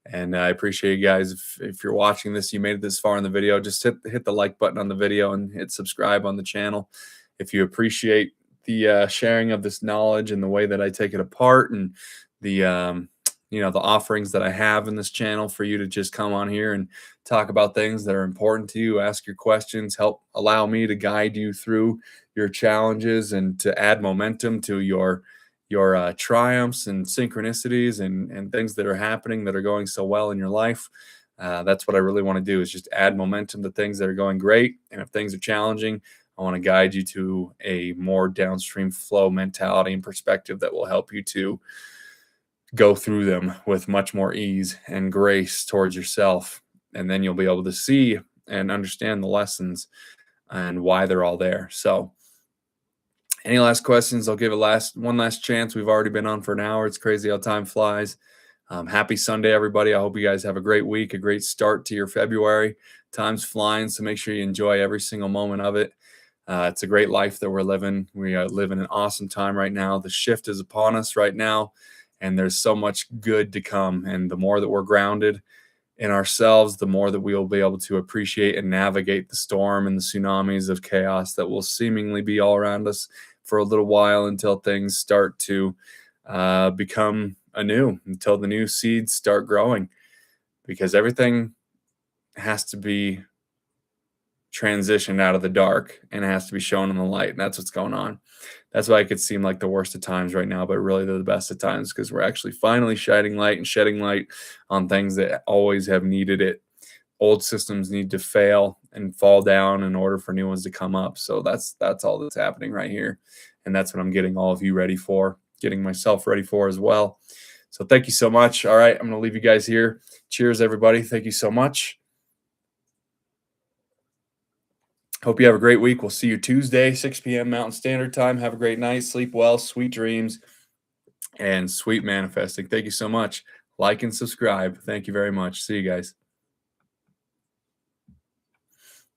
And I appreciate you guys. If you're watching this, you made it this far in the video, just hit the like button on the video and hit subscribe on the channel. If you appreciate the sharing of this knowledge and the way that I take it apart and the the offerings that I have in this channel for you to just come on here and talk about things that are important to you, ask your questions, help allow me to guide you through your challenges and to add momentum to your triumphs and synchronicities and things that are happening that are going so well in your life. That's what I really want to do, is just add momentum to things that are going great. And if things are challenging, I want to guide you to a more downstream flow mentality and perspective that will help you to go through them with much more ease and grace towards yourself. And then you'll be able to see and understand the lessons and why they're all there. So any last questions? I'll give one last chance. We've already been on for an hour. It's crazy how time flies. Happy Sunday, everybody. I hope you guys have a great week, a great start to your February. Time's flying, so make sure you enjoy every single moment of it. It's a great life that we're living. We are living an awesome time right now. The shift is upon us right now, and there's so much good to come. And the more that we're grounded in ourselves, the more that we will be able to appreciate and navigate the storm and the tsunamis of chaos that will seemingly be all around us for a little while until things start to become anew, until the new seeds start growing, because everything has to be transitioned out of the dark and it has to be shown in the light. And that's what's going on. That's why it could seem like the worst of times right now, but really they're the best of times, because we're actually finally shining light and shedding light on things that always have needed it. Old systems need to fail and fall down in order for new ones to come up. So that's all that's happening right here. And that's what I'm getting all of you ready for, getting myself ready for as well. So thank you so much. All right, I'm going to leave you guys here. Cheers, everybody. Thank you so much. Hope you have a great week. We'll see you Tuesday, 6 p.m. Mountain Standard Time. Have a great night. Sleep well, sweet dreams, and sweet manifesting. Thank you so much. Like and subscribe. Thank you very much. See you guys.